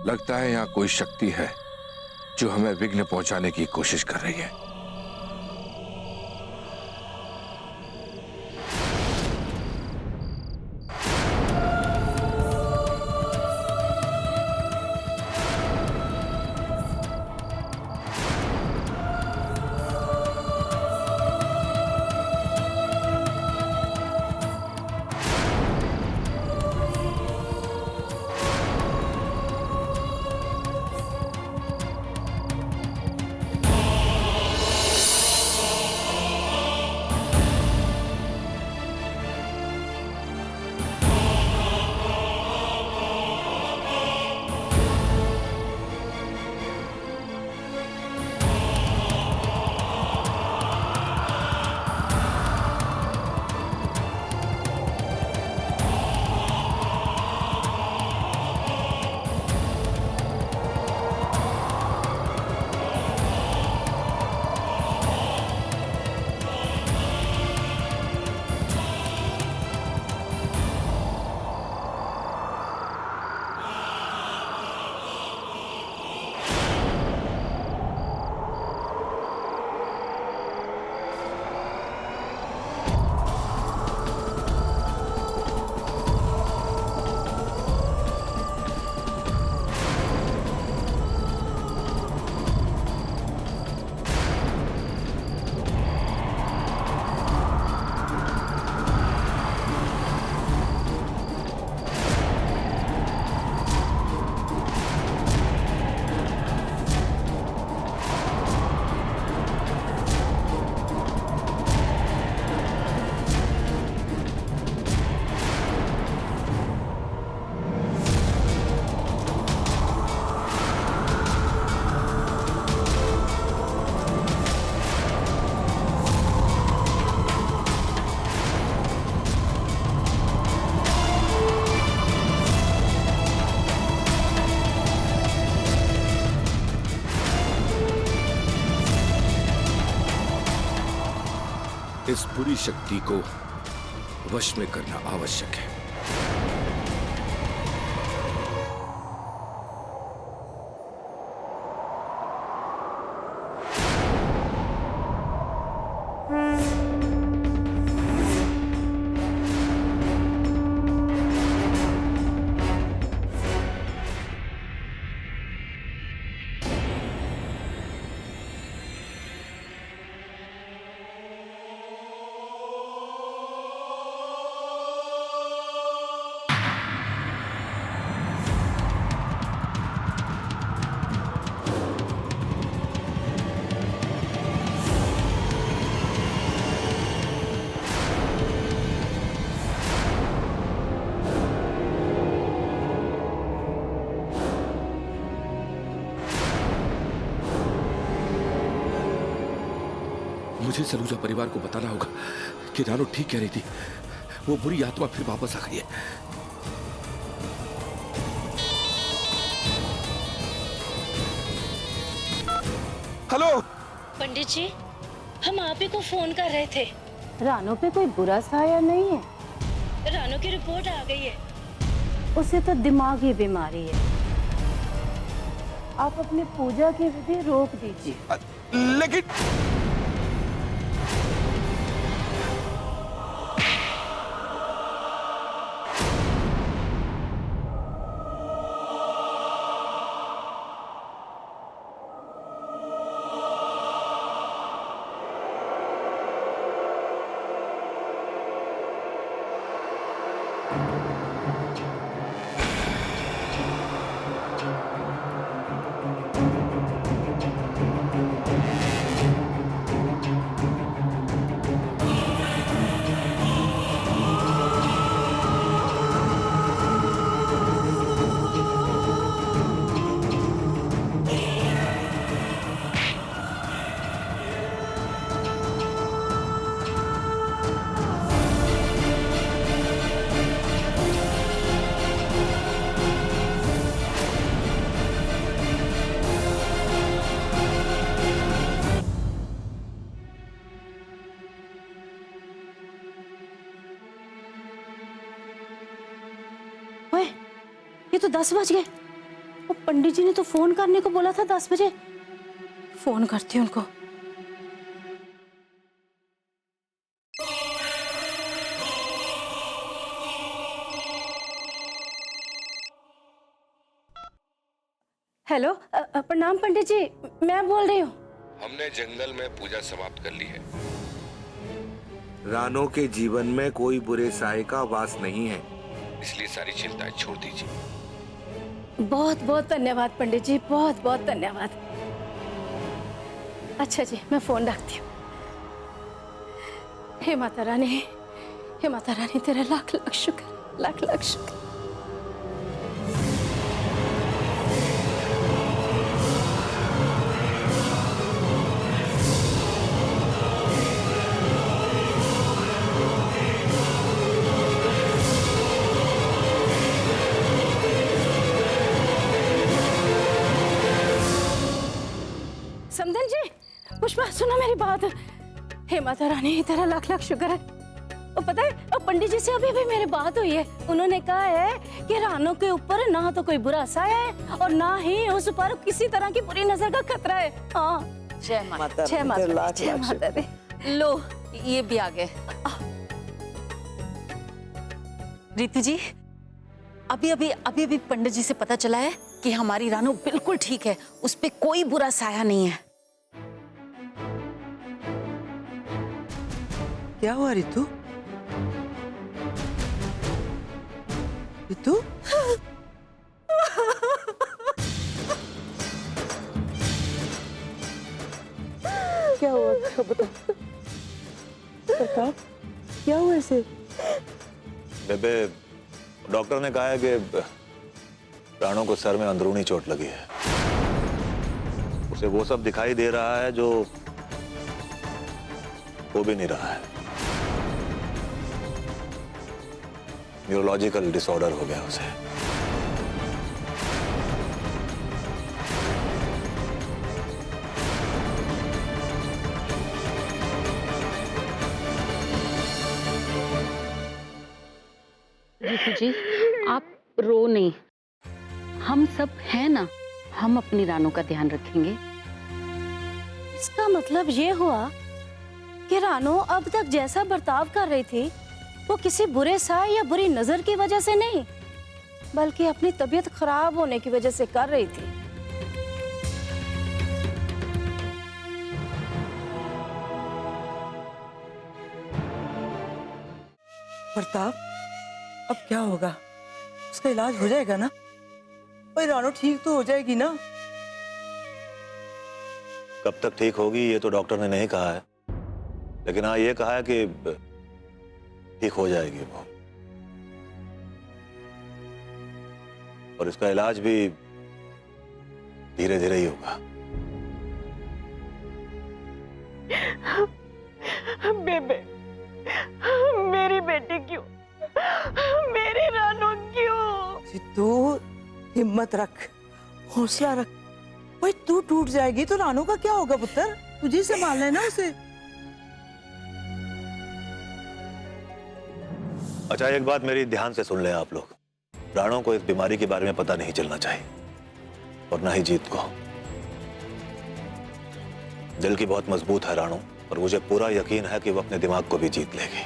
लगता है यहाँ कोई शक्ति है जो हमें विघ्न पहुंचाने की कोशिश कर रही है। इस बुरी शक्ति को वश में करना आवश्यक है। मुझे सलूजा परिवार को बताना होगा कि रानो ठीक कह रही थी, वो बुरी आत्मा फिर वापस आ गई है। हेलो पंडित जी, हम आप ही को फोन कर रहे थे। रानो पे कोई बुरा साया नहीं है। रानो की रिपोर्ट आ गई है। उसे तो दिमागी बीमारी है। आप अपनी पूजा की विधि रोक दीजिए। लेकिन ये तो 10 बज गए। वो पंडित जी ने तो फोन करने को बोला था 10 बजे। फोन करती हूँ उनको। हेलो, प्रणाम पंडित जी, मैं बोल रही हूँ। हमने जंगल में पूजा समाप्त कर ली है। रानो के जीवन में कोई बुरे साय का वास नहीं है, इसलिए सारी चिंताएं छोड़ दीजिए। बहुत बहुत धन्यवाद पंडित जी, बहुत बहुत धन्यवाद। अच्छा जी, मैं फोन रखती हूँ। हे माता रानी, हे माता रानी, तेरा लाख लाख शुक्र, लाख लाख शुक्र। समधन जी, पुष्पा सुनो मेरी बात। हे माता रानी, तेरा लाख लाख शुक्र है। और पता है, अब पंडित जी से अभी अभी मेरी बात हुई है। उन्होंने कहा है कि रानो के ऊपर ना तो कोई बुरा साया है और ना ही उस पर किसी तरह की बुरी नजर का खतरा है। हाँ, जय माता, जय माता, जय माता दी। लो ये भी आ गए। रीतु जी, अभी पंडित जी से पता चला है कि हमारी रानू बिल्कुल ठीक है, उस पे कोई बुरा साया नहीं है। क्या हुआ रितु? रितु? क्या हुआ? बता प्रताप, क्या हुआ ऐसे? बेबे, डॉक्टर ने कहा है कि रानो को सर में अंदरूनी चोट लगी है। उसे वो सब दिखाई दे रहा है जो हो भी नहीं रहा है। न्यूरोलॉजिकल डिसऑर्डर हो गया उसे। रीतु जी, आप रो नहीं, हम सब हैं ना, हम अपनी रानू का ध्यान रखेंगे। इसका मतलब ये हुआ कि रानो अब तक जैसा बर्ताव कर रही थी वो किसी बुरे साय या बुरी नजर की वजह से नहीं, बल्कि अपनी तबीयत खराब होने की वजह से कर रही थी। प्रताप, अब क्या होगा? उसका इलाज हो जाएगा ना? भाई रानो ठीक तो हो जाएगी ना? कब तक ठीक होगी ये तो डॉक्टर ने नहीं कहा है, लेकिन हाँ ये कहा है कि ठीक हो जाएगी वो। और इसका इलाज भी धीरे धीरे ही होगा। बेबे, मेरी बेटी क्यों, मेरी रानू क्यों? तू हिम्मत रख, हौसला रख। भाई तू टूट जाएगी तो रानो का क्या होगा पुत्र? तुझे संभालना है ना उसे। अच्छा, एक बात मेरी ध्यान से सुन लें आप लोग। रानो को इस बीमारी के बारे में पता नहीं चलना चाहिए, और ना ही जीत को। दिल की बहुत मजबूत है रानो, और मुझे पूरा यकीन है कि वो अपने दिमाग को भी जीत लेगी।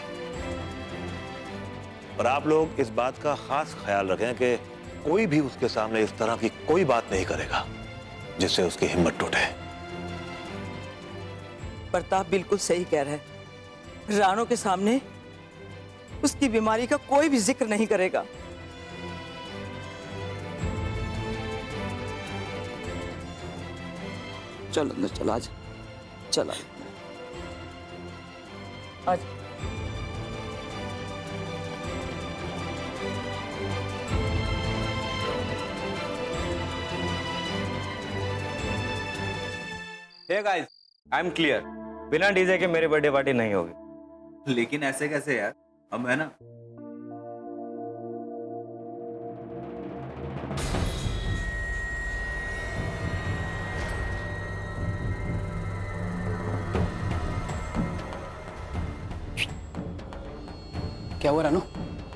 और आप लोग इस बात का खास ख्याल रखें कि कोई भी उसके सामने इस तरह की कोई बात नहीं करेगा जिससे उसकी हिम्मत टूटे। प्रताप बिल्कुल सही कह रहा है। रानो के सामने उसकी बीमारी का कोई भी जिक्र नहीं करेगा। चल अंदर चल, आज चल आज। Hey guys, I am clear. बिना डीजे के मेरी बर्थडे पार्टी नहीं होगी। लेकिन ऐसे कैसे यार? हम है ना। क्या हुआ रानू,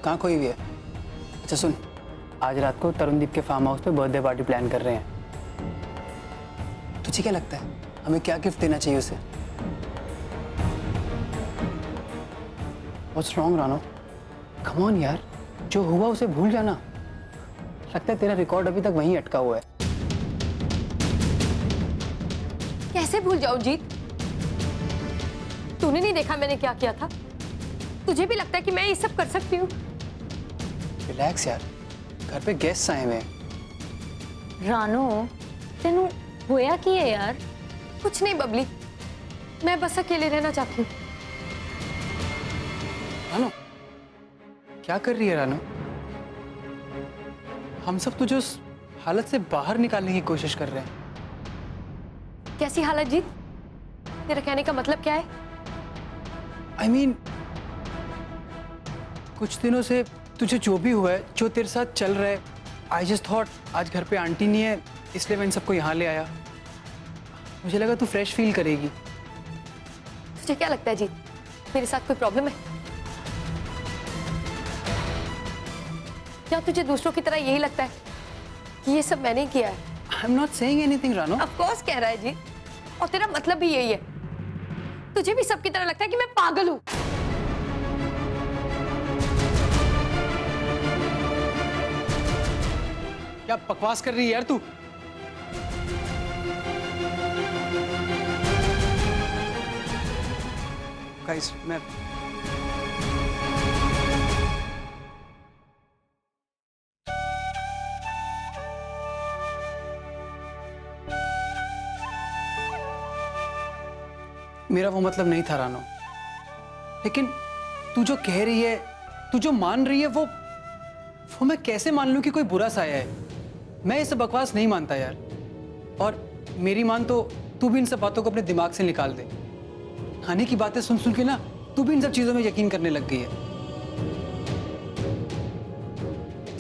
कहाँ खोई हुई है? अच्छा सुन, आज रात को तरुणदीप के फार्म हाउस पे बर्थडे पार्टी प्लान कर रहे हैं। तुझे क्या लगता है हमें क्या गिफ्ट देना चाहिए उसे? What's wrong, रानो? Come on यार, जो हुआ उसे भूल जाना। लगता है तेरा रिकॉर्ड अभी तक वहीं अटका हुआ है। कैसे भूल जाऊं जीत? तूने नहीं देखा मैंने क्या किया था? तुझे भी लगता है कि मैं ये सब कर सकती हूँ? रिलैक्स यार, घर पे गेस्ट आए हुए हैं। रानो तेनू होया की है यार? कुछ नहीं बबली, मैं बस अकेले रहना चाहती हूँ। रानो, क्या कर रही है रानो? हम सब तुझे उस हालत से बाहर निकालने की कोशिश कर रहे हैं। कैसी हालत जीत? तेरा कहने का मतलब क्या है? I mean, कुछ दिनों से तुझे जो भी हुआ है, जो तेरे साथ चल रहा है, I just thought आज घर पे आंटी नहीं है, इसलिए मैं इन सबको यहाँ ले आया। मुझे लगा तू फ्रेश फील करेगी। तुझे क्या लगता है जीत, मेरे साथ कोई प्रॉब्लम है? क्या तुझे दूसरों की तरह यही लगता है कि ये सब मैंने ही किया है? I'm not saying anything, रानो। Of course कह रहा है जीत, और तेरा मतलब भी यही है। तुझे भी सबकी तरह लगता है कि मैं पागल हूँ। क्या बकवास कर रही है यार तू? गाइस, मैं मेरा वो मतलब नहीं था रानो, लेकिन तू जो कह रही है, तू जो मान रही है, वो मैं कैसे मान लूं कि कोई बुरा साया है? मैं ये सब बकवास नहीं मानता यार। और मेरी मान तो तू भी इन सब बातों को अपने दिमाग से निकाल दे। खाने की बातें सुन सुन के ना तू भी इन सब चीजों में यकीन करने लग गई है।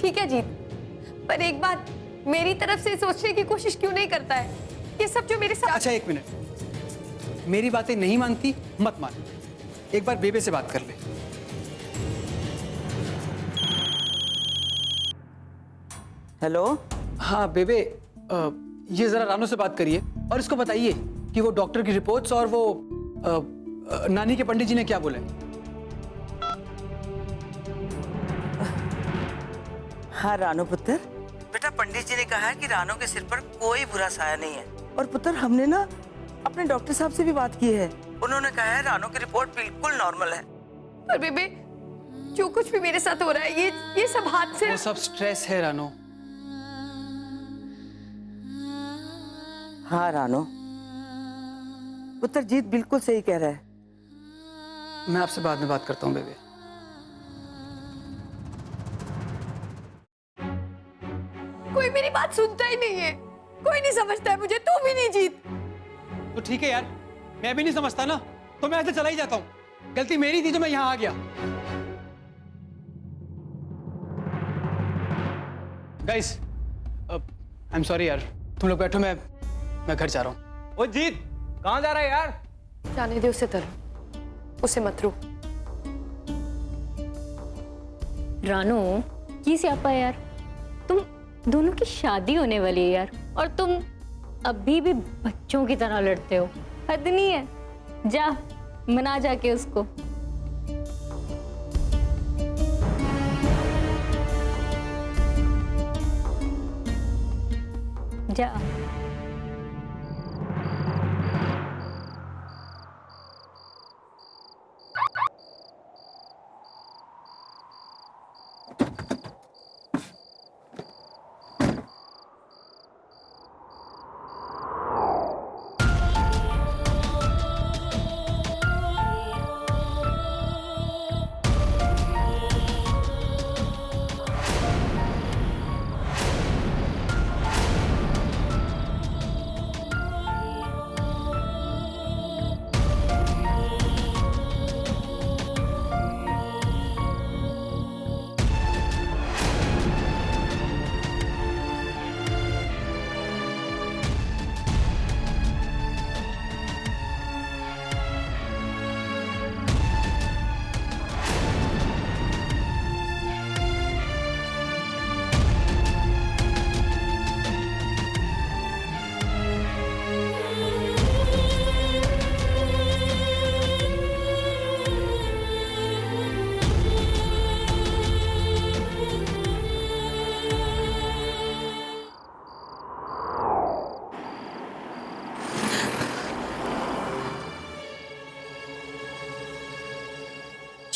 ठीक है जीत, पर एक बात मेरी तरफ से सोचने की कोशिश क्यों नहीं करता है? ये सब जो मेरे साथ। अच्छा एक मिनट, मेरी बातें नहीं मानती मत मान, एक बार बेबे से बात कर ले। हेलो। हाँ बेबे, ये जरा रानो से बात करिए और इसको बताइए कि वो डॉक्टर की रिपोर्ट्स और वो नानी के पंडित जी ने क्या बोले। हाँ रानो पुत्र, बेटा पंडित जी ने कहा है कि रानो के सिर पर कोई बुरा साया नहीं है। और पुत्र हमने ना अपने डॉक्टर साहब से भी बात की है, उन्होंने कहा है रानो की रिपोर्ट बिल्कुल नॉर्मल है। पर बेबे, जो कुछ भी मेरे साथ हो रहा है ये सब हाथ से। वो सब स्ट्रेस है रानो। हाँ रानो, पुत्र जीत बिल्कुल सही कह रहा है। मैं आपसे बाद में बात करता हूँ बेबे। कोई मेरी बात सुनता ही नहीं है, कोई नहीं समझता है मुझे, तू भी नहीं जीत। तो ठीक है यार, मैं भी नहीं समझता ना, तो मैं ऐसे चला ही जाता हूँ। गलती मेरी थी जो मैं यहाँ आ गया। गाइस, आई एम सॉरी यार, तुम लोग बैठो, मैं घर जा रहा हूँ। ओ जीत, कहाँ जा रहा है यार? जाने दे उसे तरु, उसे मत रो। रानो ये स्यापा यार, तुम दोनों की शादी होने वाली है यार, और तुम अभी भी बच्चों की तरह लड़ते हो। हद नहीं है? जा मना जाके उसको। जा।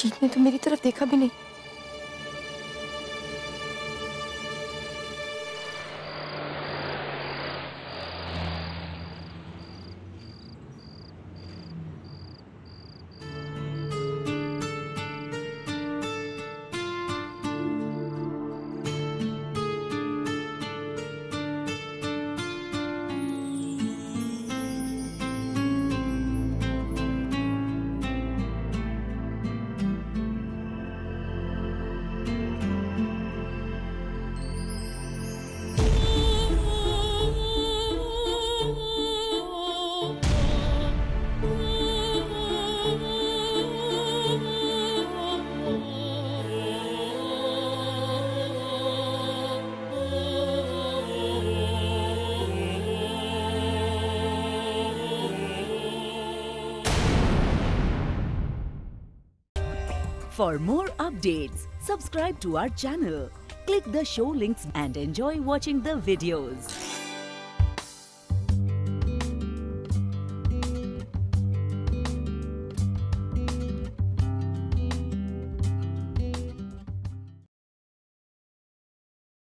जीत ने तो मेरी तरफ देखा भी नहीं। For more updates, subscribe to our channel, click the show links and enjoy watching the videos.